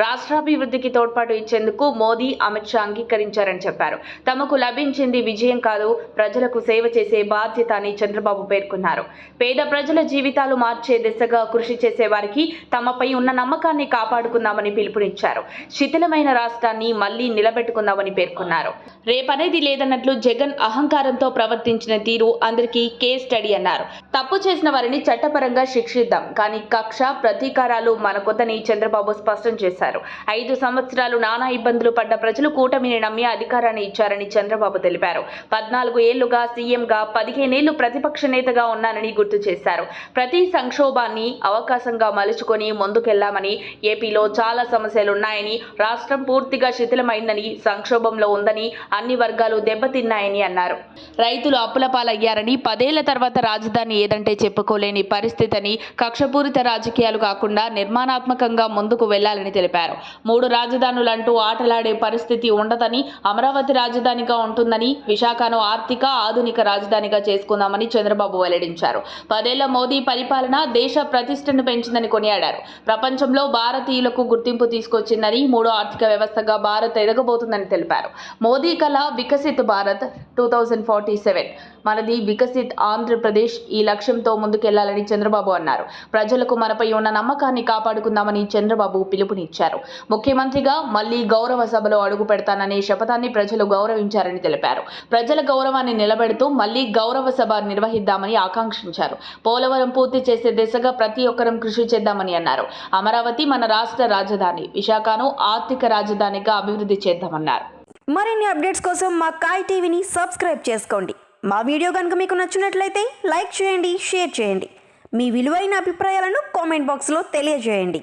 రాష్ట్రాభివృద్ధికి తోడ్పాటు ఇచ్చేందుకు మోదీ, అమిత్ షా అంగీకరించారని చెప్పారు. తమకు లభించింది విజయం కాదు, ప్రజలకు సేవ చేసే బాధ్యత అని చంద్రబాబు పేర్కొన్నారు. పేద ప్రజల జీవితాలు మార్చే దిశగా కృషి చేసే వారికి తమపై ఉన్న నమ్మకాన్ని కాపాడుకుందామని పిలుపునిచ్చారు. శిథిలమైన రాష్ట్రాన్ని మళ్లీ నిలబెట్టుకుందామని పేర్కొన్నారు. రేపనేది లేదన్నట్లు జగన్ అహంకారంతో ప్రవర్తించిన తీరు అందరికీ కేస్ స్టడీ అన్నారు. తప్పు చేసిన వారిని చట్టపరంగా శిక్షిద్దాం, కానీ కక్ష, ప్రతీకారాలు మనకొద్దని చంద్రబాబు స్పష్టం చేశారు. 5 సంవత్సరాలు నానా ఇబ్బందులు పడ్డ ప్రజలు కూటమిని నమ్మి అధికారాన్ని ఇచ్చారని చంద్రబాబు తెలిపారు. 14 ఏళ్లుగా సీఎంగా, 15 ఏళ్లు ప్రతిపక్ష నేతగా ఉన్నానని గుర్తు చేశారు. ప్రతి సంక్షోభాన్ని అవకాశంగా మలుచుకొని ముందుకెళ్లామని, ఏపీలో చాలా సమస్యలున్నాయని, రాష్ట్రం పూర్తిగా శిథిలమైందని, సంక్షోభంలో ఉందని, అన్ని వర్గాలు దెబ్బతిన్నాయని అన్నారు. రైతులు అప్పుల పాలయ్యారని, 10 ఏళ్ల తర్వాత రాజధాని ఏదంటే చెప్పుకోలేని పరిస్థితి అని, కక్షపూరిత రాజకీయాలు కాకుండా నిర్మాణాత్మకంగా ముందుకు వెళ్లాలని తెలిపారు. 3 రాజధానులంటూ ఆటలాడే పరిస్థితి ఉండదని, అమరావతి రాజధానిగా ఉంటుందని, విశాఖను ఆర్థిక, ఆధునిక రాజధానిగా చేసుకుందామని చంద్రబాబు వెల్లడించారు. 10 ఏళ్ల మోదీ పరిపాలన దేశ ప్రతిష్టను పెంచిందని కొనియాడారు. ప్రపంచంలో భారతీయులకు గుర్తింపు తీసుకొచ్చిందని, 3వ ఆర్థిక వ్యవస్థగా భారత్ ఎదగబోతుందని తెలిపారు. మోదీ కళ వికసిత్ భారత్ 2047, మనది వికసిత్ ఆంధ్రప్రదేశ్, ఈ లక్ష్యంతో ముందుకెళ్లాలని చంద్రబాబు అన్నారు. ప్రజలకు మనపై ఉన్న నమ్మకాన్ని కాపాడుకుందామని చంద్రబాబు పిలుపునిచ్చారు. ముఖ్యమంత్రిగా మళ్లీ గౌరవ సభలో అడుగు పెడతాననే శపథాన్ని ప్రజలు గౌరవించారని తెలిపారు. ప్రజల గౌరవాన్ని నిలబెడుతూ మళ్లీ గౌరవ సభ నిర్వహిద్దామని ఆకాంక్షించారు. పోలవరం పూర్తి చేసే దిశగా ప్రతి ఒక్కరం కృషి చేద్దామని అన్నారు. అమరావతి మన రాష్ట్ర రాజధాని, విశాఖను ఆర్థిక రాజధానిగా అభివృద్ధి చేద్దామన్నారు. మరిన్ని అప్డేట్స్ కోసం మా కాయ్ టీవీని సబ్స్క్రైబ్ చేసుకోండి. మా వీడియో కనుక మీకు నచ్చినట్లయితే లైక్ చేయండి, షేర్ చేయండి. మీ విలువైన అభిప్రాయాలను కామెంట్ బాక్స్లో తెలియజేయండి.